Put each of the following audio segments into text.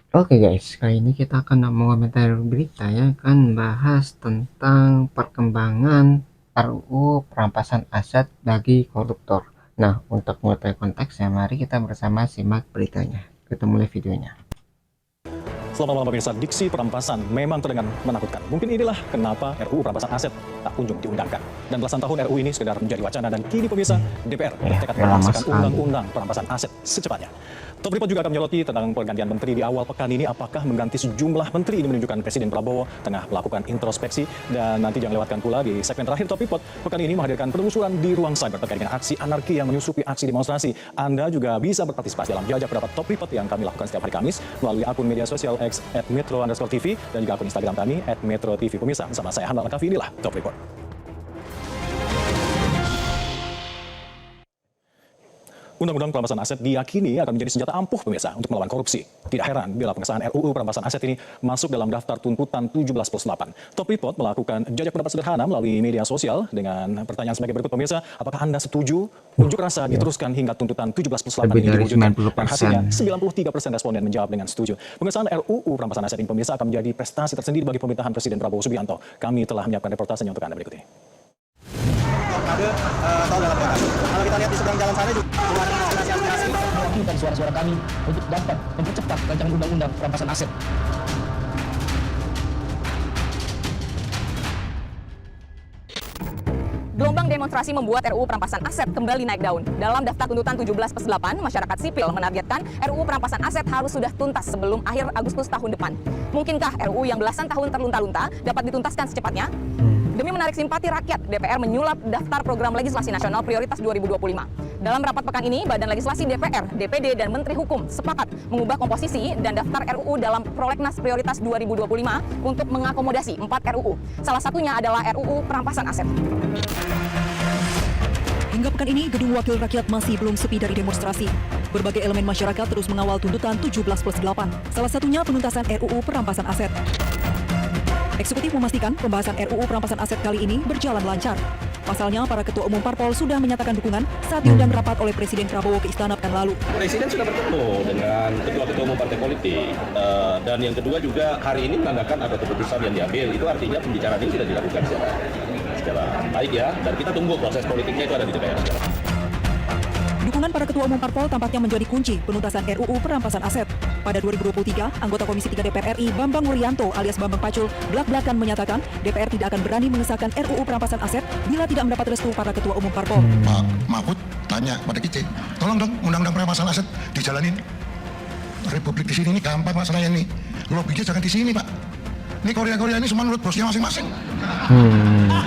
Oke guys, kali ini kita akan mengomentari berita ya kan bahas tentang perkembangan RUU perampasan aset bagi koruptor. Nah, untuk mengetahui konteksnya, mari kita bersama simak beritanya. Kita mulai videonya. Selamat malam pemirsa, diksi perampasan memang terdengar menakutkan. Mungkin inilah kenapa RUU perampasan aset tak kunjung diundangkan. Dan belasan tahun RUU ini sekedar menjadi wacana dan kini pemirsa DPR bertekad memasukkan undang-undang perampasan aset secepatnya. Top Report juga akan menyoroti tentang pergantian menteri di awal pekan ini. Apakah mengganti sejumlah menteri ini menunjukkan Presiden Prabowo tengah melakukan introspeksi. Dan nanti jangan lewatkan pula di segmen terakhir Top Report pekan ini menghadirkan penelusuran di ruang cyber terkait dengan aksi anarki yang menyusupi aksi demonstrasi. Anda juga bisa berpartisipasi dalam jajak pendapat Top Report yang kami lakukan setiap hari Kamis melalui akun media sosial X @metro_tv dan juga akun Instagram kami @metro_tv. Pemirsa, bersama saya Handal Kafi, inilah Top Report. Undang-undang perampasan aset diyakini akan menjadi senjata ampuh pemirsa untuk melawan korupsi. Tidak heran bila pengesahan RUU perampasan aset ini masuk dalam daftar tuntutan 17+8. Top Report melakukan jajak pendapat sederhana melalui media sosial dengan pertanyaan sebagai berikut pemirsa, apakah Anda setuju unjuk rasa diteruskan hingga tuntutan 17+8 ini diwujudkan? Dan hasilnya 93% responden menjawab dengan setuju. Pengesahan RUU perampasan aset ini pemirsa akan menjadi prestasi tersendiri bagi pemerintahan Presiden Prabowo Subianto. Kami telah menyiapkan reportasenya untuk Anda berikut ini. Tol dalam kota. Kalau kita lihat di seberang jalan sana juga aspirasi mewakilkan suara-suara kami untuk dapat mempercepat rancangan undang-undang perampasan aset. Gelombang demonstrasi membuat RUU perampasan aset kembali naik daun. Dalam daftar tuntutan 17+8, masyarakat sipil menargetkan RUU perampasan aset harus sudah tuntas sebelum akhir Agustus tahun depan. Mungkinkah RUU yang belasan tahun terlunta-lunta dapat dituntaskan secepatnya? Demi menarik simpati rakyat, DPR menyulap daftar program legislasi nasional prioritas 2025. Dalam rapat pekan ini, Badan Legislasi DPR, DPD, dan Menteri Hukum sepakat mengubah komposisi dan daftar RUU dalam prolegnas prioritas 2025 untuk mengakomodasi 4 RUU. Salah satunya adalah RUU perampasan aset. Hingga pekan ini, Gedung Wakil Rakyat masih belum sepi dari demonstrasi. Berbagai elemen masyarakat terus mengawal tuntutan 17+8, salah satunya penuntasan RUU perampasan aset. Eksekutif memastikan pembahasan RUU perampasan aset kali ini berjalan lancar. Pasalnya, para ketua umum parpol sudah menyatakan dukungan saat diundang rapat oleh Presiden Prabowo ke Istana pekan lalu. Presiden sudah bertemu dengan ketua-ketua umum partai politik. Dan yang kedua juga hari ini menandakan ada keputusan yang diambil. Itu artinya pembicaraan ini sudah dilakukan secara baik ya. Dan kita tunggu proses politiknya itu ada di DPR. Dukungan para ketua umum parpol tampaknya menjadi kunci penuntasan RUU perampasan aset. Pada 2023, anggota Komisi 3 DPR RI Bambang Wuryanto alias Bambang Pacul belak-belakan menyatakan DPR tidak akan berani mengesahkan RUU perampasan aset bila tidak mendapat restu para ketua umum parpol. Pak Mahfud tanya pada kita, tolong dong undang-undang perampasan aset dijalanin. Republik di sini ini gampang masalahnya nih. Lobbynya jangan di sini Pak. Ini Korea ini semua menurut bosnya masing-masing.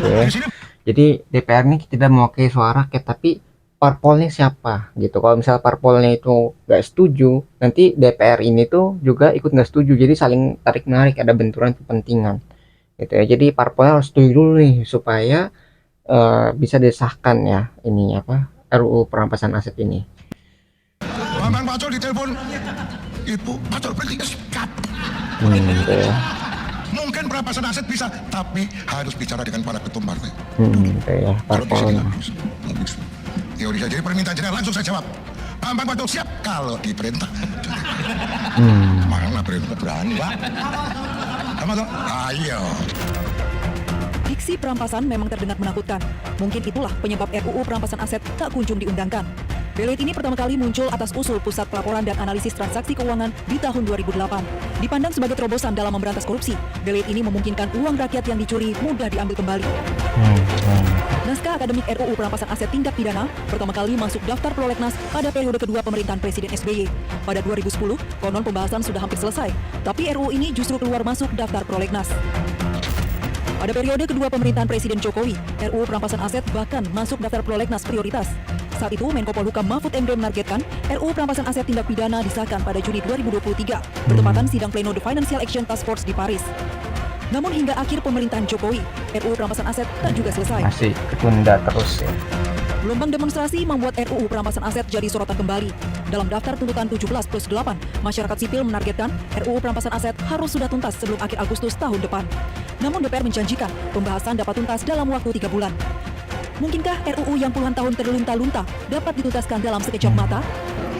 Okay. Jadi DPR ini tidak mewakili suara rakyat, tapi parpolnya siapa gitu. Kalau misal parpolnya itu nggak setuju, nanti DPR ini tuh juga ikut nggak setuju, jadi saling tarik menarik, ada benturan kepentingan gitu ya. Jadi parpolnya harus setuju dulu nih supaya bisa disahkan ya ini apa RUU perampasan aset ini. Bambang Pacul ditelepon, Ibu Pacul berarti sikap. Gitu ya. Mungkin perampasan aset bisa, tapi harus bicara dengan para ketum partai. Gitu ya parpolnya. Teori saya, jadi permintaan jenderal langsung saya jawab. Bambang Pacul siap kalau diperintah. Mana perintah berani Pak? Sama dong? Ayo. Diksi perampasan memang terdengar menakutkan. Mungkin itulah penyebab RUU perampasan aset tak kunjung diundangkan. Delik ini pertama kali muncul atas usul Pusat Pelaporan dan Analisis Transaksi Keuangan di tahun 2008. Dipandang sebagai terobosan dalam memberantas korupsi, delik ini memungkinkan uang rakyat yang dicuri mudah diambil kembali. Naskah akademik RUU perampasan aset tindak pidana pertama kali masuk daftar prolegnas pada periode kedua pemerintahan Presiden SBY. Pada 2010, konon pembahasan sudah hampir selesai, tapi RUU ini justru keluar masuk daftar prolegnas. Pada periode kedua pemerintahan Presiden Jokowi, RUU perampasan aset bahkan masuk daftar prolegnas prioritas. Saat itu, Menko Polhukam Mahfud MD menargetkan RUU perampasan aset tindak pidana disahkan pada Juni 2023, bertepatan sidang pleno The Financial Action Task Force di Paris. Namun hingga akhir pemerintahan Jokowi, RUU perampasan aset tak juga selesai. Masih ketunda terus ya. Gelombang demonstrasi membuat RUU perampasan aset jadi sorotan kembali. Dalam daftar tuntutan 17+8, masyarakat sipil menargetkan RUU perampasan aset harus sudah tuntas sebelum akhir Agustus tahun depan. Namun DPR menjanjikan pembahasan dapat tuntas dalam waktu 3 bulan. Mungkinkah RUU yang puluhan tahun terlunta-lunta dapat dituntaskan dalam sekejap mata?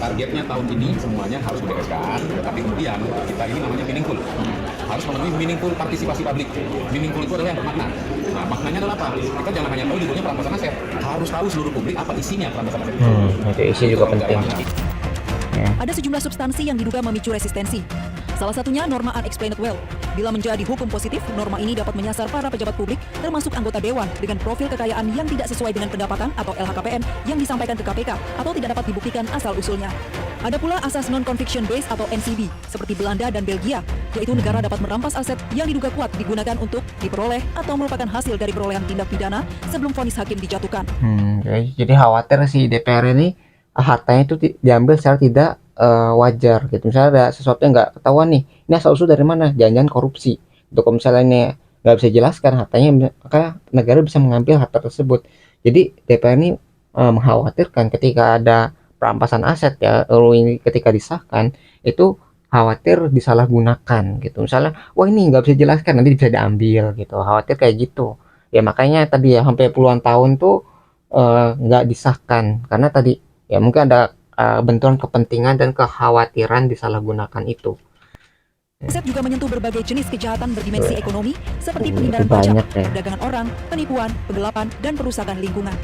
targetnya tahun ini semuanya harus dibereskan, tetapi kemudian kita ini namanya meaningful. Harus memenuhi meaningful partisipasi publik. Meaningful itu adalah yang bermakna. Nah, maknanya adalah apa? Kita jangan hanya tahu judulnya perampasan aset, harus tahu seluruh publik apa isinya perampasan aset. Itu isi juga penting. Ada sejumlah substansi yang diduga memicu resistensi. Salah satunya norma unexplained wealth. Bila menjadi hukum positif, norma ini dapat menyasar para pejabat publik, termasuk anggota dewan dengan profil kekayaan yang tidak sesuai dengan pendapatan atau LHKPN yang disampaikan ke KPK atau tidak dapat dibuktikan asal-usulnya. Ada pula asas non-conviction based atau NCB, seperti Belanda dan Belgia, yaitu negara dapat merampas aset yang diduga kuat digunakan untuk diperoleh atau merupakan hasil dari perolehan tindak pidana sebelum vonis hakim dijatuhkan. Jadi khawatir si DPR ini hartanya itu diambil secara tidak wajar gitu. Misalnya ada sesuatu yang nggak ketahuan nih, ini asal usul dari mana? Jangan-jangan korupsi. Untuk kalau misalnya ini nggak bisa jelaskan hartanya, maka negara bisa mengambil harta tersebut. Jadi DPR ini mengkhawatirkan ketika ada perampasan aset ya, RUU ini ketika disahkan itu khawatir disalahgunakan gitu. Misalnya, wah ini nggak bisa jelaskan, nanti bisa diambil gitu. Khawatir kayak gitu. Ya makanya tadi ya sampai puluhan tahun tuh nggak disahkan karena tadi ya mungkin ada benturan kepentingan dan kekhawatiran disalahgunakan itu. Aset juga menyentuh berbagai jenis kejahatan berdimensi ekonomi seperti Itu penghindaran banyak pajak, ya. perdagangan orang, penipuan, penggelapan, dan perusakan lingkungan.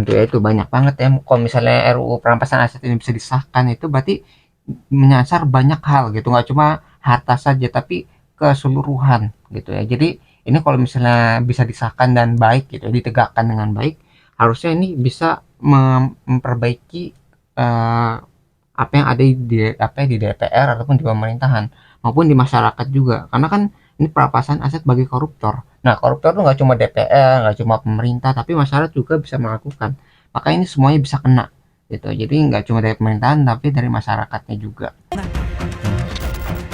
Itu banyak banget ya. Kalau misalnya RUU perampasan aset ini bisa disahkan itu berarti menyasar banyak hal gitu, nggak cuma harta saja tapi keseluruhan gitu ya. Jadi ini kalau misalnya bisa disahkan dan baik gitu, ditegakkan dengan baik, harusnya ini bisa memperbaiki apa yang ada di DPR ataupun di pemerintahan maupun di masyarakat juga, karena kan ini perampasan aset bagi koruptor. Nah, koruptor tuh nggak cuma DPR, nggak cuma pemerintah, tapi masyarakat juga bisa melakukan. Maka ini semuanya bisa kena gitu. Jadi nggak cuma dari pemerintahan tapi dari masyarakatnya juga.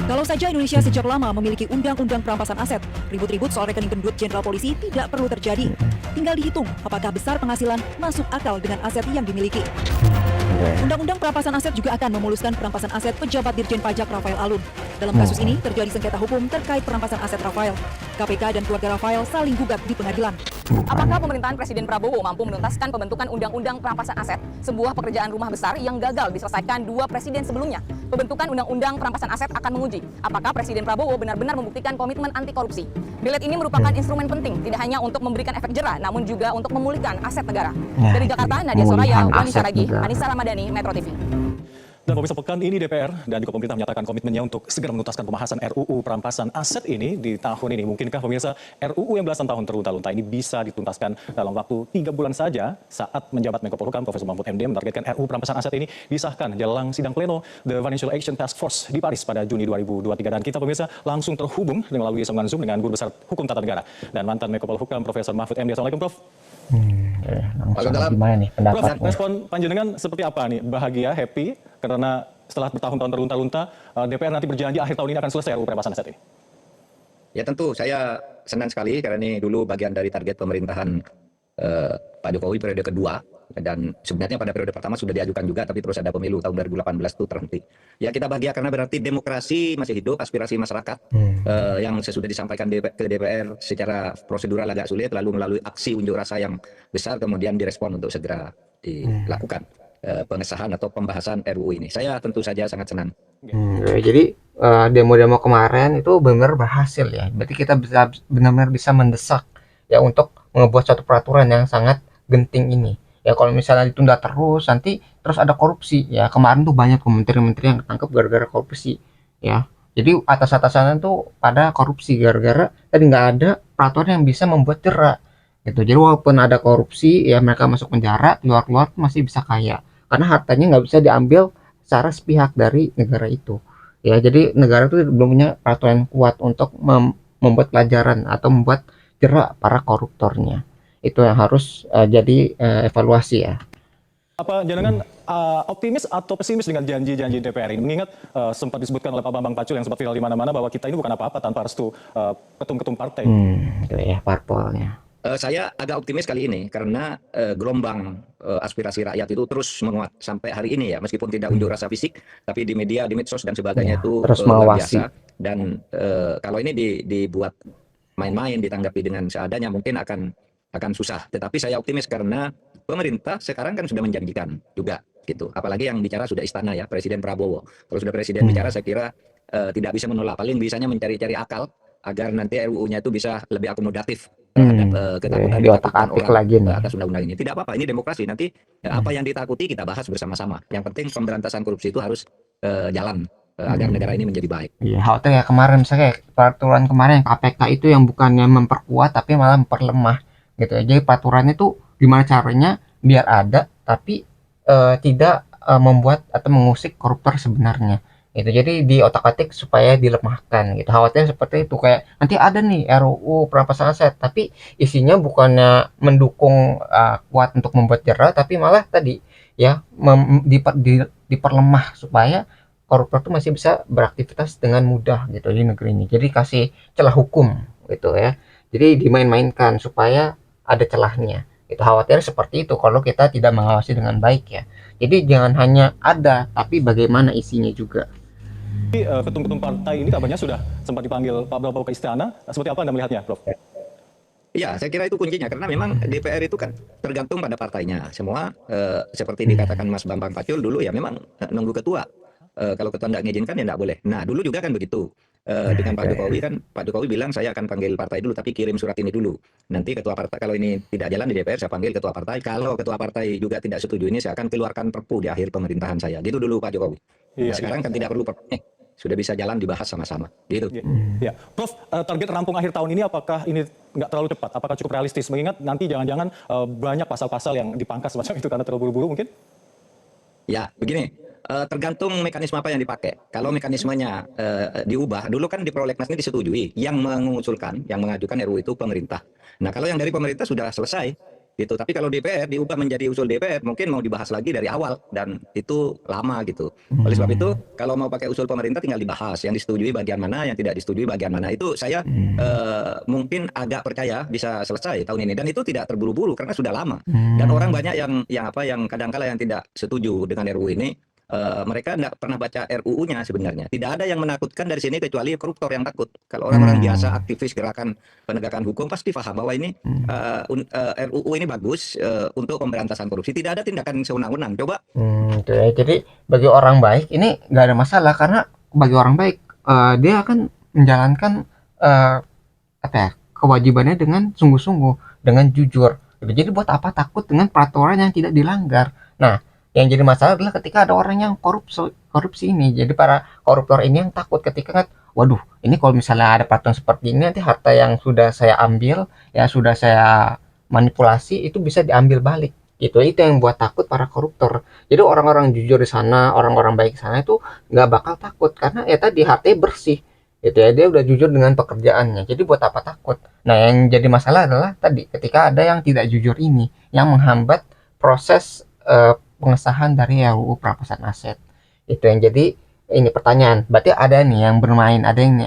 Kalau saja Indonesia sejak lama memiliki undang-undang perampasan aset, ribut-ribut soal rekening gendut Jenderal Polisi tidak perlu terjadi. Tinggal dihitung apakah besar penghasilan masuk akal dengan aset yang dimiliki. Undang-undang perampasan aset juga akan memuluskan perampasan aset pejabat Dirjen Pajak Rafael Alun. Dalam kasus ini terjadi sengketa hukum terkait perampasan aset Rafael. KPK dan keluarga Rafael saling gugat di pengadilan. Apakah pemerintahan Presiden Prabowo mampu menuntaskan pembentukan Undang-Undang Perampasan Aset, sebuah pekerjaan rumah besar yang gagal diselesaikan dua presiden sebelumnya? Pembentukan Undang-Undang Perampasan Aset akan menguji apakah Presiden Prabowo benar-benar membuktikan komitmen anti korupsi. Delete ini merupakan instrumen penting, tidak hanya untuk memberikan efek jera, namun juga untuk memulihkan aset negara. Dari Jakarta, Nadia Soraya, Wani Saragi, Anissa Ramadhani, Metro TV. Dan pemirsa, pekan ini DPR dan juga pemerintah menyatakan komitmennya untuk segera menuntaskan pembahasan RUU perampasan aset ini di tahun ini. Mungkinkah pemirsa RUU yang belasan tahun terlunta-lunta ini bisa dituntaskan dalam waktu 3 bulan saja saat menjabat Menko Polhukam Profesor Mahfud MD menargetkan RUU perampasan aset ini disahkan jelang sidang pleno The Financial Action Task Force di Paris pada Juni 2023. Dan kita pemirsa langsung terhubung melalui sambungan Zoom dengan Guru Besar Hukum Tata Negara dan mantan Menko Polhukam Profesor Mahfud MD. Assalamualaikum Prof. Langsung gimana nih Prof, pendapatnya? respon panjenengan seperti apa nih? Bahagia, happy karena setelah bertahun-tahun terlunta-lunta DPR nanti berjanji akhir tahun ini akan selesai RUU perampasan aset ini? Ya tentu saya senang sekali karena ini dulu bagian dari target pemerintahan Pak Jokowi periode kedua, dan sebenarnya pada periode pertama sudah diajukan juga tapi terus ada pemilu tahun 2018 itu terhenti. Ya kita bahagia karena berarti demokrasi masih hidup, aspirasi masyarakat yang sesudah disampaikan ke DPR secara prosedural agak sulit, lalu melalui aksi unjuk rasa yang besar kemudian direspon untuk segera dilakukan pengesahan atau pembahasan RUU ini. Saya tentu saja sangat senang. Jadi demo-demo kemarin itu benar berhasil ya. Berarti kita bisa benar-benar bisa mendesak ya untuk membuat suatu peraturan yang sangat genting ini. Ya kalau misalnya ditunda terus nanti terus ada korupsi ya. Kemarin tuh banyak menteri-menteri yang ketangkep gara-gara korupsi ya. Jadi atas-atasannya tuh pada korupsi gara-gara tadi nggak ada peraturan yang bisa membuat jera gitu. Jadi walaupun ada korupsi ya mereka masuk penjara, keluar-keluar masih bisa kaya karena hartanya nggak bisa diambil secara sepihak dari negara itu ya. Jadi negara itu belum punya peraturan kuat untuk membuat pelajaran atau membuat jerak para koruptornya. Itu yang harus jadi evaluasi ya. Apa jangan optimis atau pesimis dengan janji-janji DPR ini? Mengingat sempat disebutkan oleh Pak Bambang Pacul yang sempat viral di mana-mana bahwa kita ini bukan apa-apa tanpa restu ketum-ketum partai. Itu ya parpolnya. Saya agak optimis kali ini karena gelombang aspirasi rakyat itu terus menguat sampai hari ini ya, meskipun tidak unjuk rasa fisik tapi di media, di medsos dan sebagainya itu terus luar mengawasi. biasa. Dan kalau ini dibuat main-main, ditanggapi dengan seadanya mungkin akan susah. Tetapi saya optimis karena pemerintah sekarang kan sudah menjanjikan juga gitu. Apalagi yang bicara sudah istana ya, Presiden Prabowo. Kalau sudah Presiden bicara, saya kira tidak bisa menolak. Paling bisanya mencari-cari akal agar nanti RUU-nya itu bisa lebih akomodatif terhadap ketakutan di otak-atik orang lagi nih. atas undang-undang ini. Tidak apa-apa, ini demokrasi. Nanti apa yang ditakuti kita bahas bersama-sama. Yang penting pemberantasan korupsi itu harus jalan agar negara ini menjadi baik. Iya, khawatir ya kemarin misalnya kayak peraturan kemarin yang KPK itu yang bukannya memperkuat tapi malah memperlemah gitu ya. Jadi peraturannya tuh gimana caranya biar ada tapi tidak membuat atau mengusik koruptor sebenarnya. Gitu. Jadi di otak-atik supaya dilemahkan gitu. Khawatir seperti itu, kayak nanti ada nih RUU perampasan aset tapi isinya bukannya mendukung kuat untuk membuat jera tapi malah tadi ya diperlemah supaya koruptor itu masih bisa beraktivitas dengan mudah gitu di negeri ini. Jadi kasih celah hukum gitu ya. Jadi dimain-mainkan supaya ada celahnya. Itu khawatir seperti itu kalau kita tidak mengawasi dengan baik ya. Jadi jangan hanya ada tapi bagaimana isinya juga. Ketum-ketum partai ini kabarnya sudah sempat dipanggil Pak Prabowo ke istana. Seperti apa Anda melihatnya, Prof? Ya, saya kira itu kuncinya karena memang DPR itu kan tergantung pada partainya. Semua seperti dikatakan Mas Bambang Pacul dulu ya memang nunggu ketua. Kalau ketua tidak mengizinkan ya tidak boleh. Nah dulu juga kan begitu dengan Pak Jokowi kan, Pak Jokowi bilang saya akan panggil partai dulu tapi kirim surat ini dulu. Nanti ketua partai kalau ini tidak jalan di DPR saya panggil ketua partai. Kalau ketua partai juga tidak setuju ini saya akan keluarkan perpu di akhir pemerintahan saya. Gitu dulu Pak Jokowi. Nah, sekarang kan tidak perlu perpu. Sudah bisa jalan dibahas sama-sama. Gitu. Ya, Prof, target rampung akhir tahun ini apakah ini nggak terlalu cepat? Apakah cukup realistis? Mengingat nanti jangan-jangan banyak pasal-pasal yang dipangkas semacam itu karena terlalu buru-buru mungkin? Ya, begini. Tergantung mekanisme apa yang dipakai. Kalau mekanismenya diubah, dulu kan di prolegnas ini disetujui. Yang mengusulkan, yang mengajukan RUU itu pemerintah. Nah, kalau yang dari pemerintah sudah selesai, gitu. Tapi kalau DPR diubah menjadi usul DPR, mungkin mau dibahas lagi dari awal dan itu lama gitu. Oleh sebab itu, kalau mau pakai usul pemerintah tinggal dibahas. Yang disetujui bagian mana, yang tidak disetujui bagian mana. Itu saya mungkin agak percaya bisa selesai tahun ini. Dan itu tidak terburu-buru karena sudah lama. Dan orang banyak yang kadang-kala yang tidak setuju dengan RUU ini. Mereka tidak pernah baca RUU-nya sebenarnya. Tidak ada yang menakutkan dari sini kecuali koruptor yang takut. Kalau orang-orang biasa aktivis gerakan penegakan hukum pasti paham bahwa ini RUU ini bagus untuk pemberantasan korupsi. Tidak ada tindakan sewenang-wenang. Coba. Okay. Jadi bagi orang baik ini nggak ada masalah karena bagi orang baik dia akan menjalankan kewajibannya dengan sungguh-sungguh, dengan jujur. Jadi buat apa takut dengan peraturan yang tidak dilanggar? Nah. Yang jadi masalah adalah ketika ada orang yang korupsi ini. Jadi para koruptor ini yang takut ketika waduh, ini kalau misalnya ada peraturan seperti ini nanti harta yang sudah saya ambil, ya sudah saya manipulasi itu bisa diambil balik. Itu yang buat takut para koruptor. Jadi orang-orang jujur di sana, orang-orang baik di sana itu nggak bakal takut karena ya tadi hartanya bersih. Gitu ya, dia udah jujur dengan pekerjaannya. Jadi buat apa takut? Nah, yang jadi masalah adalah tadi ketika ada yang tidak jujur ini yang menghambat proses pengesahan dari RUU perampasan aset. Itu yang jadi ini pertanyaan. Berarti ada nih yang bermain, ada yang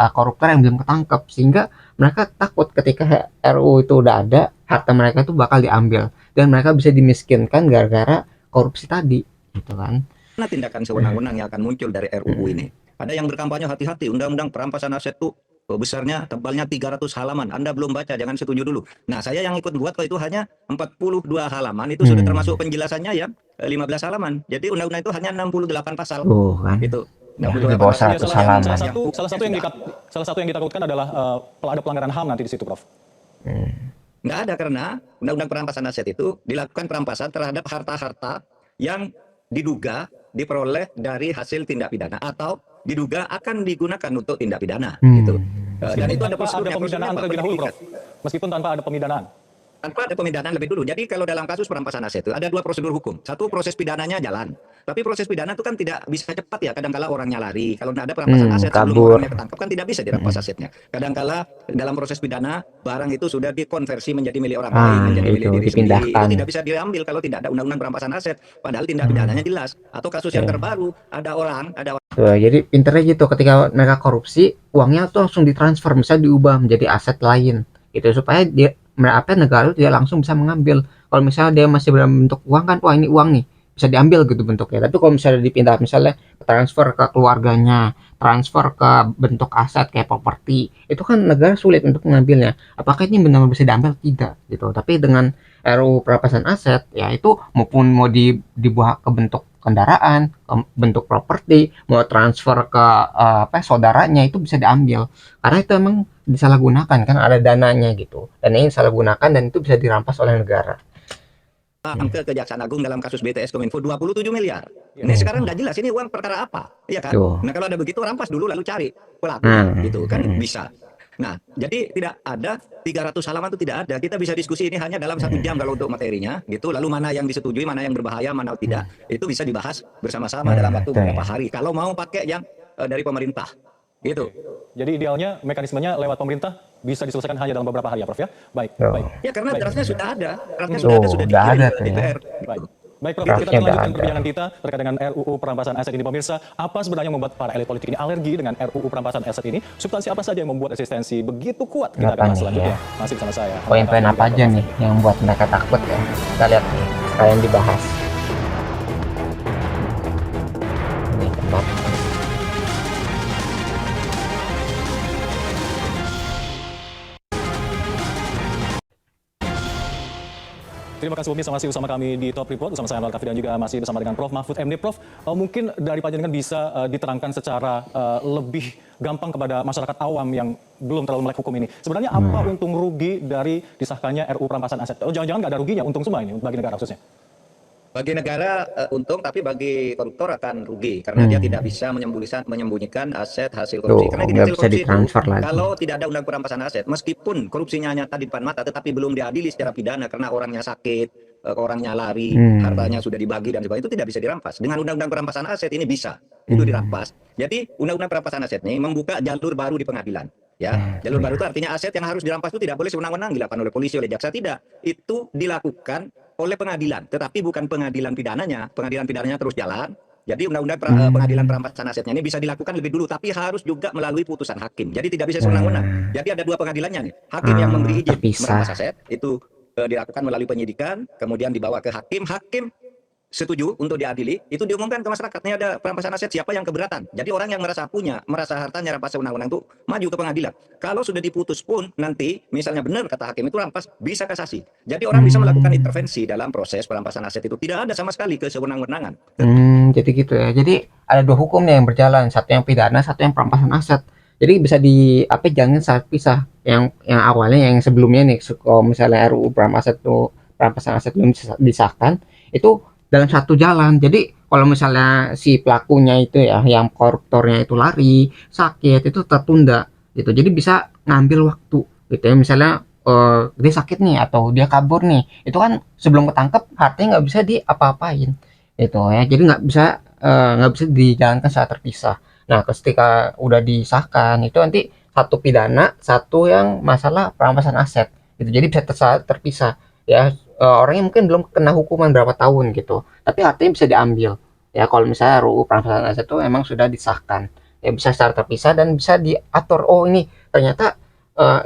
koruptor yang belum ketangkep sehingga mereka takut ketika RUU itu udah ada, harta mereka itu bakal diambil dan mereka bisa dimiskinkan gara-gara korupsi tadi, gitu kan. Karena tindakan sewenang-wenang yang akan muncul dari RUU ini. Ada yang berkampanye hati-hati, undang-undang perampasan aset tuh besarnya, tebalnya 300 halaman. Anda belum baca, jangan setuju dulu. Nah, saya yang ikut buat kok itu hanya 42 halaman. Itu sudah termasuk penjelasannya ya 15 halaman. Jadi undang-undang itu hanya 68 pasal. Kan. Gitu. Ya, di bawah 100 halaman. Salah satu yang ditakutkan adalah ada pelanggaran HAM nanti di situ, Prof. Nggak ada karena undang-undang perampasan aset itu dilakukan perampasan terhadap harta-harta yang diduga diperoleh dari hasil tindak pidana atau diduga akan digunakan untuk tindak pidana gitu. Dan itu ada prosedurnya, pemidanaan terlebih dahulu, Prof. Meskipun tanpa ada pemidanaan. Tanpa ada pemidanaan lebih dulu. Jadi kalau dalam kasus perampasan aset itu ada dua prosedur hukum. Satu, proses pidananya jalan. Tapi proses pidana itu kan tidak bisa cepat ya. Kadang-kala orangnya lari. Kalau tidak ada perampasan aset sebelum orangnya ketangkap kan tidak bisa dirampas asetnya. Kadang-kala dalam proses pidana barang itu sudah dikonversi menjadi milik orang lain, menjadi milik diri sendiri. Itu tidak bisa diambil kalau tidak ada undang-undang perampasan aset. Padahal tindak pidananya jelas. Atau kasus yang terbaru ada orang. Jadi pinternya gitu ketika mereka korupsi uangnya tuh langsung ditransfer, misalnya diubah menjadi aset lain gitu supaya dia negara itu dia langsung bisa mengambil. Kalau misalnya dia masih berbentuk uang kan, wah ini uang nih bisa diambil gitu bentuknya. Tapi kalau misalnya dipindah, misalnya transfer ke keluarganya, transfer ke bentuk aset kayak properti, itu kan negara sulit untuk mengambilnya. Apakah ini benar-benar bisa diambil? Tidak gitu. Tapi dengan RUU perampasan aset ya itu maupun mau dibuat ke bentuk kendaraan, ke bentuk properti, mau transfer ke saudaranya itu bisa diambil. Karena itu emang disalahgunakan kan ada dananya gitu. Dan ini disalahgunakan dan itu bisa dirampas oleh negara. Ke Kejaksaan Agung dalam kasus BTS Kominfo 27 miliar. Ini sekarang udah jelas ini uang perkara apa, iya kan? Tuh. Nah kalau ada begitu rampas dulu lalu cari pelakunya, gitu kan bisa. Nah jadi tidak ada 300 halaman itu tidak ada. Kita bisa diskusi ini hanya dalam 1 jam kalau untuk materinya, gitu. Lalu mana yang disetujui, mana yang berbahaya, mana tidak, itu bisa dibahas bersama-sama dalam waktu beberapa hari. Kalau mau pakai yang dari pemerintah, gitu. Jadi idealnya mekanismenya lewat pemerintah bisa diselesaikan hanya dalam beberapa hari ya Prof ya. Baik, Tuh. baik. Ya karena draftnya sudah ada, sudah Udah dikirim ada ke tuh ya. DPR. Baik. Baik Prof, Draftnya kita akan udah lanjutkan ada. perbincangan kita terkait dengan RUU perampasan aset ini pemirsa. Apa sebenarnya membuat para elit politik ini alergi dengan RUU perampasan aset ini? Substansi apa saja yang membuat resistensi begitu kuat? Kita Apa akan bahas nih, selanjutnya. ya? Masih bersama saya. Poin-poin apa aja nih yang buat mereka takut ya? Kita lihat nih, sekalian dibahas. Ini tempat. Terima kasih pemirsa masih bersama kami di Top Report bersama saya Anwar Kafi dan juga masih bersama dengan Prof Mahfud MD. Prof, mungkin dari panjenengan bisa diterangkan secara lebih gampang kepada masyarakat awam yang belum terlalu melek hukum ini. Sebenarnya apa untung rugi dari disahkannya RUU perampasan aset? Oh, jangan-jangan nggak ada ruginya, untung semua ini bagi negara khususnya. Bagi negara untung, tapi bagi koruptor akan rugi karena dia tidak bisa menyembunyikan aset hasil korupsi. Tuh, Karena gini, nggak hasil bisa korupsi itu ditransfer lagi. kalau tidak ada undang perampasan aset, meskipun korupsinya nyata di depan mata, tetapi belum diadili secara pidana karena orangnya sakit, orangnya lari, hartanya sudah dibagi dan sebagainya, itu tidak bisa dirampas. Dengan undang-undang perampasan aset ini bisa, itu dirampas. Jadi undang-undang perampasan aset ini membuka jalur baru di pengadilan. Ya, jalur baru itu artinya aset yang harus dirampas itu tidak boleh sewenang-wenang dilakukan oleh polisi, oleh jaksa, tidak. Itu dilakukan oleh pengadilan, tetapi bukan pengadilan pidananya. Pengadilan pidananya terus jalan. Jadi undang-undang pengadilan perampasan asetnya ini bisa dilakukan lebih dulu, tapi harus juga melalui putusan hakim. Jadi tidak bisa sewenang-wenang. Jadi ada 2 pengadilannya nih. Hakim yang memberi izin terpisah. merampas aset itu dilakukan melalui penyidikan, kemudian dibawa ke hakim. Hakim setuju untuk diadili, itu diumumkan ke masyarakat. Ini ada perampasan aset, siapa yang keberatan. Jadi orang yang merasa hartanya rampas sewenang-wenang itu maju ke pengadilan. Kalau sudah diputus pun nanti, misalnya benar kata hakim itu rampas, bisa kasasi. Jadi orang bisa melakukan intervensi dalam proses perampasan aset itu. Tidak ada sama sekali kesewenang-wenangan. Jadi gitu ya. Jadi ada 2 hukum nih yang berjalan, satu yang pidana, satu yang perampasan aset. Jadi bisa jangan saat pisah. Yang awalnya yang sebelumnya nih, kalau misalnya RUU perampasan aset belum disahkan, itu dalam satu jalan. Jadi kalau misalnya si pelakunya itu ya, yang koruptornya itu lari, sakit, itu tertunda gitu. Jadi bisa ngambil waktu gitu ya. Misalnya dia sakit nih atau dia kabur nih, itu kan sebelum ketangkep hartanya nggak bisa diapa-apain gitu ya. Jadi nggak bisa dijalankan secara terpisah. Nah, ketika udah disahkan itu nanti satu pidana, satu yang masalah perampasan aset gitu. Jadi bisa terpisah ya. Orangnya mungkin belum kena hukuman berapa tahun gitu, tapi artinya bisa diambil ya. Kalau misalnya RUU perampasan aset itu memang sudah disahkan ya, bisa secara terpisah dan bisa diatur. Oh, ini ternyata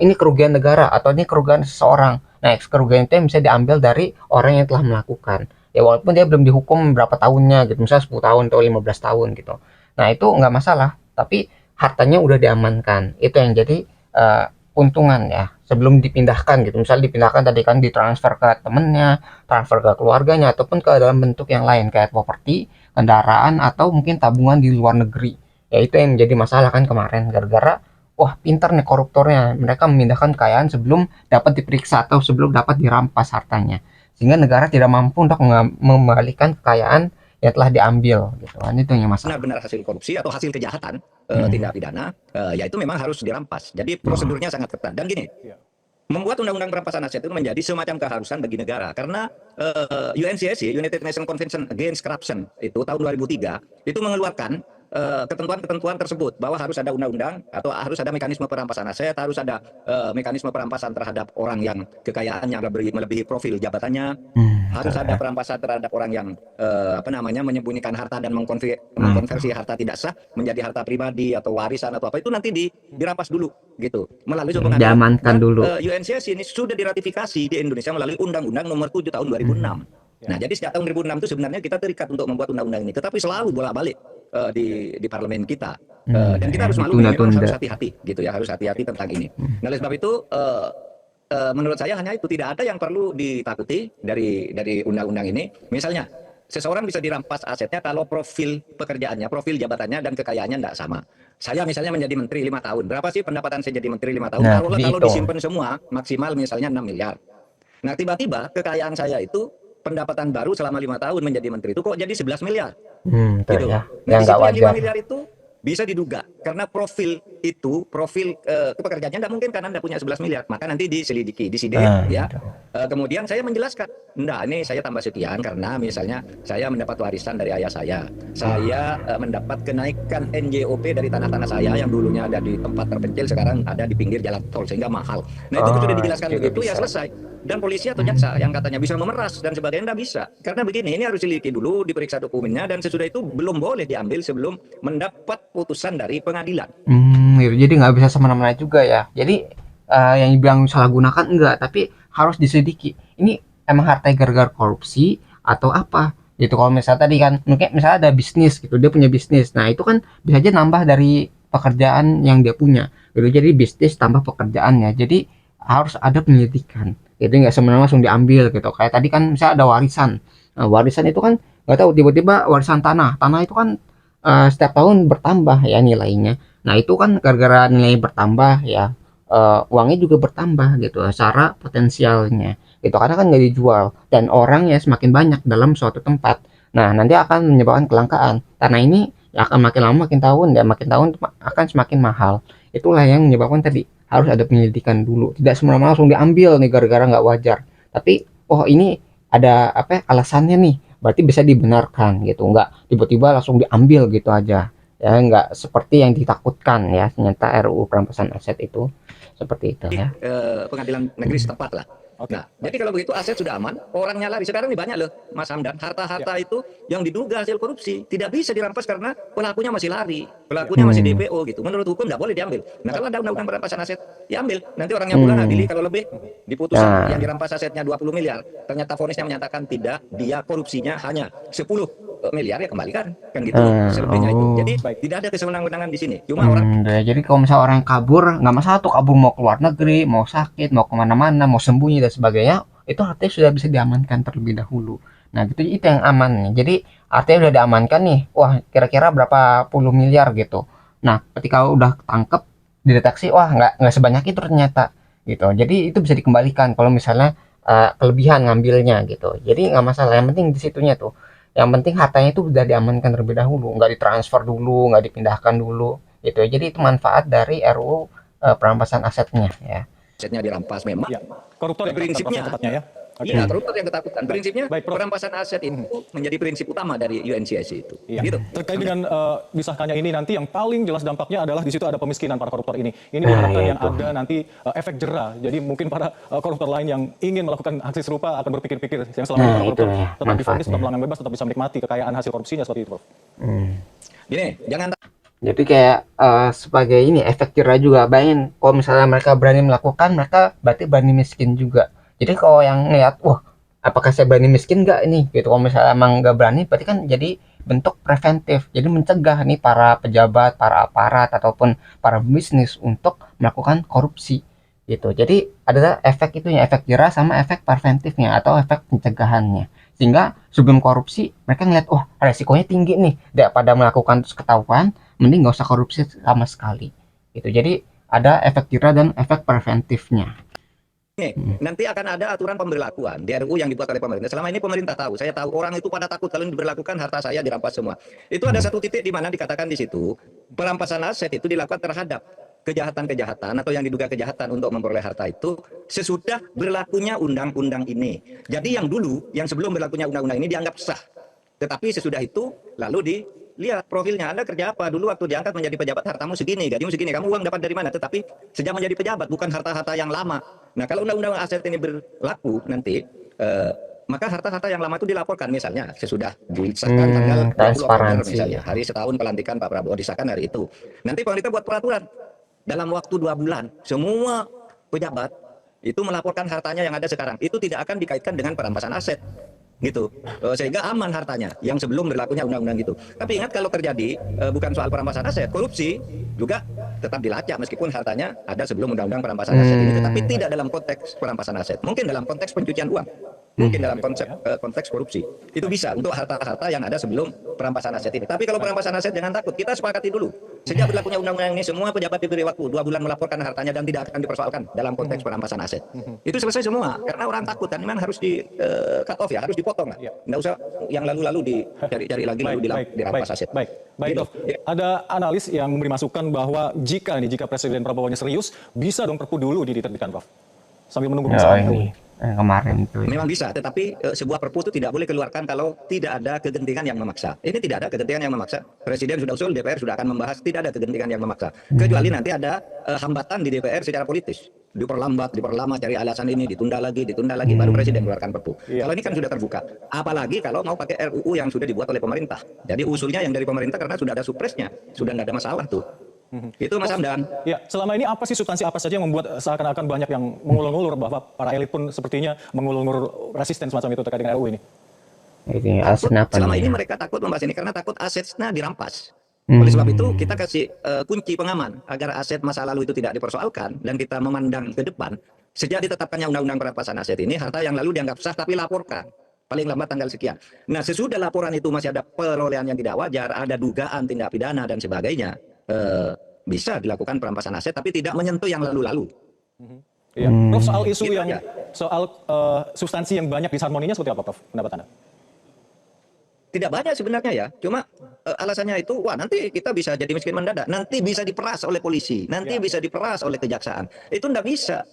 ini kerugian negara atau ini kerugian seseorang. Nah, kerugian itu yang bisa diambil dari orang yang telah melakukan ya, walaupun dia belum dihukum berapa tahunnya gitu, misalnya 10 tahun atau 15 tahun gitu. Nah, itu nggak masalah, tapi hartanya udah diamankan. Itu yang jadi untungan ya, sebelum dipindahkan gitu. Misal dipindahkan tadi kan ditransfer ke temennya, transfer ke keluarganya, ataupun ke dalam bentuk yang lain kayak properti, kendaraan, atau mungkin tabungan di luar negeri. Ya itu yang jadi masalah kan kemarin, gara-gara wah pintar nih koruptornya, mereka memindahkan kekayaan sebelum dapat diperiksa atau sebelum dapat dirampas hartanya, sehingga negara tidak mampu untuk mengembalikan kekayaan yang telah diambil gitu kan. Itu yang masalah. Benar-benar hasil korupsi atau hasil kejahatan, tindak pidana, ya itu memang harus dirampas. Jadi prosedurnya sangat ketat. Dan gini, membuat undang-undang perampasan aset itu menjadi semacam keharusan bagi negara. Karena UNCSC, United Nations Convention Against Corruption, itu tahun 2003, itu mengeluarkan ketentuan-ketentuan tersebut bahwa harus ada undang-undang atau harus ada mekanisme perampasan aset, harus ada mekanisme perampasan terhadap orang yang kekayaannya melebihi profil jabatannya, harus ada perampasan terhadap orang yang menyembunyikan harta dan mengkonversi harta tidak sah menjadi harta pribadi atau warisan atau apa, itu nanti dirampas dulu gitu melalui pengadilan. Diamankan dulu. UNCSC ini sudah diratifikasi di Indonesia melalui Undang-Undang Nomor 7 Tahun 2006. Nah, jadi sejak tahun 2006 itu sebenarnya kita terikat untuk membuat undang-undang ini, tetapi selalu bolak-balik di parlemen kita. Dan kita harus maklumi, memang harus hati-hati gitu ya, harus hati-hati tentang ini. Nah, oleh sebab itu menurut saya hanya itu, tidak ada yang perlu ditakuti dari undang-undang ini. Misalnya seseorang bisa dirampas asetnya kalau profil pekerjaannya, profil jabatannya dan kekayaannya tidak sama. Saya misalnya menjadi menteri 5 tahun. Berapa sih pendapatan saya jadi menteri 5 tahun? Nah, Taruhlah kalau dihitung. disimpan semua maksimal misalnya 6 miliar. Nah, tiba-tiba kekayaan saya itu pendapatan baru selama 5 tahun menjadi menteri itu kok jadi 11 miliar. Tuh Gitu. ya, Nah, yang di nggak situ yang 5 wajar. miliar itu bisa diduga karena profil pekerjaannya tidak mungkin karena Anda punya 11 miliar, maka nanti diselidiki, disidik ya. Gitu. Kemudian saya menjelaskan, enggak, ini saya tambah sekian karena misalnya saya mendapat warisan dari ayah saya mendapat kenaikan NJOP dari tanah-tanah saya yang dulunya ada di tempat terpencil sekarang ada di pinggir jalan tol sehingga mahal. Nah, itu sudah dijelaskan juga begitu ya bisa. selesai. Dan polisi atau jaksa yang katanya bisa memeras dan sebagainya tidak bisa. Karena begini, ini harus diselidiki dulu, diperiksa dokumennya dan sesudah itu belum boleh diambil sebelum mendapat putusan dari pengadilan. Gitu. Jadi nggak bisa semena-mena juga ya. Jadi yang dibilang salah gunakan enggak, tapi harus diselidiki. Ini emang harta gara-gara korupsi atau apa? Gitu. Kalau misalnya tadi kan, mungkin misalnya ada bisnis gitu, dia punya bisnis. Nah itu kan bisa aja nambah dari pekerjaan yang dia punya. Gitu. Jadi bisnis tambah pekerjaannya. Jadi harus ada penyelidikan. Jadi nggak semena-mena langsung diambil gitu. Kayak tadi kan misalnya ada warisan. Nah, warisan itu kan nggak tahu tiba-tiba warisan tanah. Tanah itu kan setiap tahun bertambah ya nilainya. Nah itu kan gara-gara nilai bertambah ya, uangnya juga bertambah gitu secara potensialnya gitu, karena kan nggak dijual dan orang ya semakin banyak dalam suatu tempat. Nah nanti akan menyebabkan kelangkaan tanah ini ya, akan makin lama makin tahun akan semakin mahal. Itulah yang menyebabkan tadi harus ada penyelidikan dulu, tidak semena-mena langsung diambil nih gara-gara nggak wajar, tapi oh ini ada apa alasannya nih, berarti bisa dibenarkan gitu, nggak tiba-tiba langsung diambil gitu aja ya, nggak seperti yang ditakutkan ya ternyata RUU perampasan aset itu seperti itu ya. Pengadilan negeri setempat lah. Oke. Nah, jadi kalau begitu aset sudah aman, orangnya lari. Sekarang ini banyak loh, Mas Hamdan, harta-harta itu yang diduga hasil korupsi tidak bisa dirampas karena pelakunya masih lari, pelakunya masih DPO gitu. Menurut hukum tidak boleh diambil. Nah, kalau ada undang-undang perampasan aset, diambil. Nanti orangnya pulang adili kalau lebih diputuskan Nah. yang dirampas asetnya 20 miliar. Ternyata vonisnya menyatakan tidak, dia korupsinya hanya 10 miliar ya kembalikan. Kan gitu selebihnya itu. Jadi tidak ada kesewenang-wenangan di sini. Cuma orang Jadi kalau misalnya orang kabur nggak masalah tuh, kabur mau keluar negeri, mau sakit, mau kemana-mana, mau sembunyi dan sebagainya, itu artinya sudah bisa diamankan terlebih dahulu. Nah gitu, itu yang aman nih. Jadi artinya udah diamankan nih, wah kira-kira berapa puluh miliar gitu. Nah ketika udah tangkep, dideteksi, wah nggak sebanyak itu ternyata gitu. Jadi itu bisa dikembalikan kalau misalnya kelebihan ngambilnya gitu. Jadi nggak masalah, yang penting di situnya tuh. Yang penting hartanya itu udah diamankan terlebih dahulu, nggak ditransfer dulu, nggak dipindahkan dulu gitu. Jadi itu manfaat dari RUU perampasan asetnya ya. asetnya dirampas memang. Ya, koruptor yang Prinsipnya. tepatnya ya. Oke. Iya, koruptor yang ketakutan. Prinsipnya Baik, Prof. perampasan aset itu menjadi prinsip utama dari UNCIC itu. Iya. Gitu. Terkait dengan disahkannya ini, nanti yang paling jelas dampaknya adalah di situ ada pemiskinan para koruptor ini. Ini Nah, diharapkan yang itu. ada nanti efek jera. Jadi mungkin para koruptor lain yang ingin melakukan aksi serupa akan berpikir-pikir yang selama Nah, para koruptor itu ya, tetap difonis, manfaatnya. tetap melanggar bebas, tetap bisa menikmati kekayaan hasil korupsinya seperti itu, Prof. Gini, jangan Jadi kayak sebagai ini efek jerah juga. Bayangin kalau misalnya mereka berani melakukan, mereka berarti berani miskin juga. Jadi kalau yang ngeliat, wah apakah saya berani miskin nggak ini gitu. Kalau misalnya emang nggak berani, berarti kan jadi bentuk preventif. Jadi mencegah nih para pejabat, para aparat ataupun para bisnis untuk melakukan korupsi gitu. Jadi ada efek itu ya, efek jerah sama efek preventifnya atau efek pencegahannya. Sehingga sebelum korupsi mereka ngeliat, wah resikonya tinggi nih, daripada melakukan terus ketahuan, mending nggak usah korupsi sama sekali gitu. Jadi ada efek jerah dan efek preventifnya. nanti akan ada aturan pemberlakuan di RUU yang dibuat oleh pemerintah. Selama ini pemerintah tahu, saya tahu orang itu pada takut kalau diberlakukan harta saya dirampas semua. Itu ada satu titik di mana dikatakan di situ perampasan aset itu dilakukan terhadap kejahatan-kejahatan atau yang diduga kejahatan untuk memperoleh harta itu sesudah berlakunya undang-undang ini. Jadi yang dulu, yang sebelum berlakunya undang-undang ini dianggap sah. Tetapi sesudah itu lalu dilihat profilnya, Anda kerja apa? Dulu waktu diangkat menjadi pejabat hartamu segini, gajimu segini, kamu uang dapat dari mana? Tetapi sejak menjadi pejabat bukan harta-harta yang lama. Nah kalau undang-undang aset ini berlaku nanti, maka harta-harta yang lama itu dilaporkan, misalnya sesudah disahkan tanggal 20 Oktober transparansi. misalnya, hari setahun pelantikan Pak Prabowo disahkan hari itu. Nanti pemerintah buat peraturan dalam waktu 2 bulan semua pejabat itu melaporkan hartanya yang ada sekarang. Itu tidak akan dikaitkan dengan perampasan aset gitu, sehingga aman hartanya yang sebelum berlakunya undang-undang gitu. Tapi ingat kalau terjadi bukan soal perampasan aset, korupsi juga tetap dilacak meskipun hartanya ada sebelum undang-undang perampasan aset ini, tetapi tidak dalam konteks perampasan aset. Mungkin dalam konteks pencucian uang, mungkin dalam konteks korupsi. Itu bisa untuk harta-harta yang ada sebelum perampasan aset ini. Tapi kalau perampasan aset jangan takut, kita sepakati dulu. Sejak berlakunya undang-undang ini, semua pejabat diberi waktu 2 bulan melaporkan hartanya dan tidak akan dipersoalkan dalam konteks perampasan aset. Itu selesai semua, karena orang takut dan memang harus di cut off ya, harus dipotong lah. Nggak usah yang lalu-lalu dicari lagi lalu dirampas aset. Baik, Gitu. Prof. Ada analis yang memberi masukan bahwa jika Presiden Prabowo-nya serius, bisa dong Perpu dulu diterbitkan, Prof. Sambil menunggu misalnya. ini kemarin itu. Memang bisa, tetapi sebuah perpu itu tidak boleh keluarkan kalau tidak ada kegentingan yang memaksa. Ini tidak ada kegentingan yang memaksa. Presiden sudah usul, DPR sudah akan membahas, tidak ada kegentingan yang memaksa. Kecuali nanti ada hambatan di DPR secara politis. Diperlambat, diperlama, cari alasan ini, ditunda lagi, baru Presiden keluarkan perpu. Kalau ini kan sudah terbuka. Apalagi kalau mau pakai RUU yang sudah dibuat oleh pemerintah. Jadi usulnya yang dari pemerintah karena sudah ada supresnya, sudah nggak ada masalah tuh. Itu Mas Hamdan. Ya, selama ini apa sih substansi apa saja yang membuat seakan-akan banyak yang mengulur-ngulur, bahwa para elit pun sepertinya mengulur-ngulur resisten semacam itu terkait dengan RUU ini? Ini alasan apa Selama nih? ini mereka takut membahas ini karena takut asetnya dirampas. Oleh sebab itu kita kasih kunci pengaman agar aset masa lalu itu tidak dipersoalkan dan kita memandang ke depan. Sejak ditetapkannya undang-undang perampasan aset ini, harta yang lalu dianggap sah tapi laporkan paling lambat tanggal sekian. Nah, sesudah laporan itu masih ada perolehan yang tidak wajar, ada dugaan tindak pidana dan sebagainya, bisa dilakukan perampasan aset tapi tidak menyentuh yang lalu-lalu. Iya. Prof, soal isu Gitu yang aja. soal substansi yang banyak disharmoninya seperti apa, Prof? Pendapat Anda? Tidak banyak sebenarnya ya, cuma alasannya itu, wah nanti kita bisa jadi miskin mendadak, nanti bisa diperas oleh polisi, nanti bisa diperas oleh kejaksaan. Itu enggak bisa.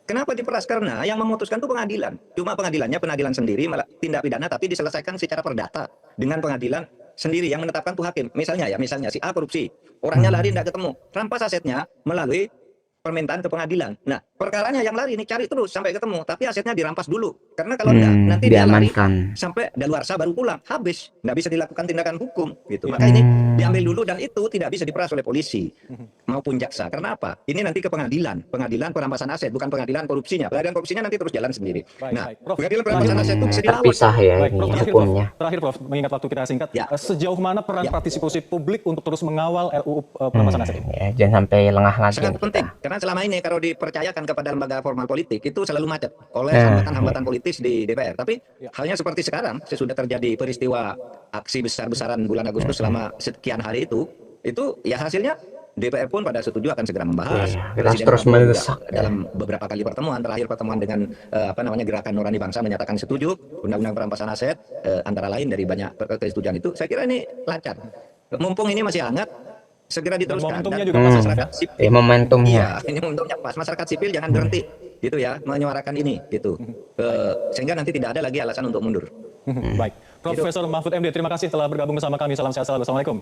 Kenapa diperas? Karena yang memutuskan itu pengadilan. Cuma pengadilan sendiri malah tindak pidana tapi diselesaikan secara perdata dengan pengadilan sendiri yang menetapkan tuh hakim. Misalnya si A korupsi, orangnya lari tidak ketemu, rampas asetnya melalui permintaan ke pengadilan. Nah, perkaranya yang lari ini cari terus sampai ketemu, tapi asetnya dirampas dulu. Karena kalau enggak, nanti dia lari diamankan. sampai daluarsa baru pulang, habis, nggak bisa dilakukan tindakan hukum gitu. Maka ini diambil dulu dan itu tidak bisa diperas oleh polisi maupun jaksa. Karena apa? Ini nanti ke pengadilan perampasan aset, bukan pengadilan korupsinya. Pengadilan korupsinya nanti terus jalan sendiri. Nah, Prof, pengadilan perampasan aset itu bisa dilawan. Terpisah ya Baik, ini Prof, ya, terakhir, hukumnya. Terakhir, Prof, mengingat waktu kita singkat, Ya. sejauh mana peran Ya. partisipasi publik untuk terus mengawal RUU perampasan aset ini? Ya, jangan sampai lengah lagi Sangat kita. penting karena selama ini kalau dipercayakan kepada lembaga formal politik itu selalu macet oleh Nah, hambatan-hambatan politis di DPR. Tapi halnya seperti sekarang sesudah terjadi peristiwa aksi besar-besaran bulan Agustus selama sekian hari itu ya hasilnya DPR pun pada setuju akan segera membahas. Iya, kita Presiden terus Prabowo juga mendesak, ya. dalam beberapa kali pertemuan, terakhir pertemuan dengan Gerakan Nurani Bangsa menyatakan setuju undang-undang perampasan aset, antara lain dari banyak kesetujuan itu. Saya kira ini lancar. Mumpung ini masih hangat, segera diteruskan. momentumnya Dan juga pas masyarakat sipil Momentumnya. Iya, ini momentumnya pas. Masyarakat sipil jangan berhenti, gitu ya, menyuarakan ini, gitu. Sehingga nanti tidak ada lagi alasan untuk mundur. Baik, Profesor Mahfud MD, terima kasih telah bergabung bersama kami. Salam sehat selalu. Assalamualaikum.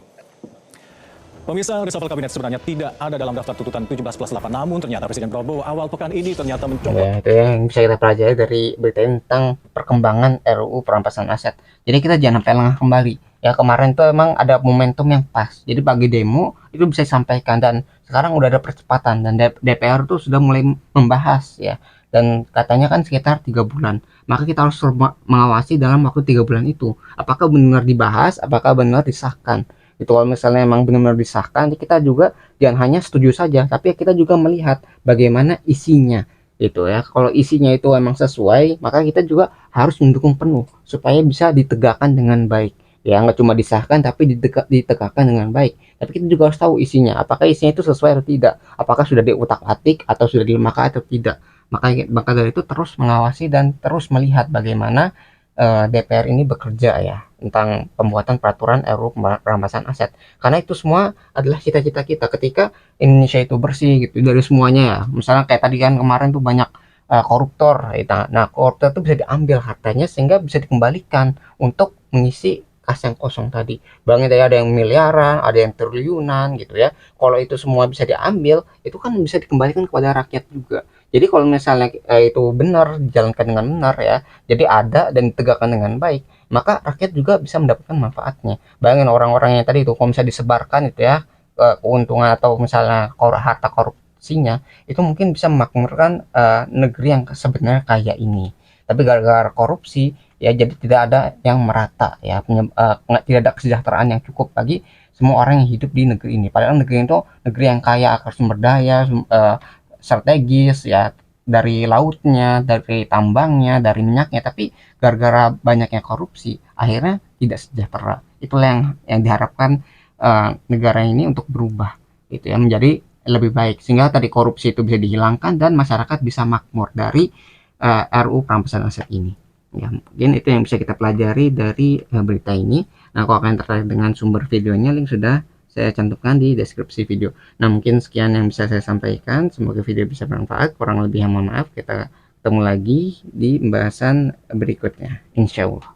Pemirsa, reshuffle kabinet sebenarnya tidak ada dalam daftar tuntutan 17+8. Namun ternyata Presiden Prabowo awal pekan ini ternyata mencoba. Ya, itu yang bisa kita pelajari dari berita tentang perkembangan RUU perampasan aset. Jadi kita jangan sampai lengah kembali. Ya, kemarin tuh emang ada momentum yang pas. Jadi pagi demo itu bisa disampaikan dan sekarang udah ada percepatan dan DPR tuh sudah mulai membahas ya. Dan katanya kan sekitar 3 bulan. Maka kita harus mengawasi dalam waktu 3 bulan itu. Apakah benar dibahas, apakah benar disahkan. Itu kalau misalnya emang benar-benar disahkan, kita juga jangan hanya setuju saja, tapi kita juga melihat bagaimana isinya gitu ya. Kalau isinya itu emang sesuai, maka kita juga harus mendukung penuh supaya bisa ditegakkan dengan baik. Ya, nggak cuma disahkan tapi ditegakkan dengan baik. Tapi kita juga harus tahu isinya, apakah isinya itu sesuai atau tidak, apakah sudah diutak-atik atau sudah dilemahkan atau tidak. Maka dari itu terus mengawasi dan terus melihat bagaimana DPR ini bekerja ya tentang pembuatan peraturan RUU perampasan aset, karena itu semua adalah cita-cita kita ketika Indonesia itu bersih gitu dari semuanya ya. Misalnya kayak tadi kan kemarin tuh banyak koruptor gitu. Nah, koruptor itu bisa diambil hartanya sehingga bisa dikembalikan untuk mengisi kas yang kosong tadi. Bangnya ada yang miliaran, ada yang triliunan gitu ya. Kalau itu semua bisa diambil, itu kan bisa dikembalikan kepada rakyat juga. Jadi kalau misalnya itu benar, dijalankan dengan benar ya, jadi ada dan ditegakkan dengan baik, maka rakyat juga bisa mendapatkan manfaatnya. Bayangin orang-orang yang tadi itu, kalau misalnya disebarkan itu ya, keuntungan atau misalnya harta korupsinya, itu mungkin bisa memakmurkan negeri yang sebenarnya kaya ini. Tapi gara-gara korupsi, ya, jadi tidak ada yang merata ya, tidak ada kesejahteraan yang cukup bagi semua orang yang hidup di negeri ini. Padahal negeri itu negeri yang kaya akan sumber daya, strategis ya, dari lautnya, dari tambangnya, dari minyaknya, tapi gara-gara banyaknya korupsi akhirnya tidak sejahtera. Itulah yang diharapkan negara ini untuk berubah gitu ya, menjadi lebih baik, sehingga tadi korupsi itu bisa dihilangkan dan masyarakat bisa makmur dari RUU perampasan aset ini. Ya, mungkin itu yang bisa kita pelajari dari berita ini. Nah, kalau kalian tertarik dengan sumber videonya, link sudah saya cantumkan di deskripsi video. Nah, mungkin sekian yang bisa saya sampaikan. Semoga video bisa bermanfaat. Kurang lebih mohon maaf. Kita ketemu lagi di pembahasan berikutnya, insya Allah.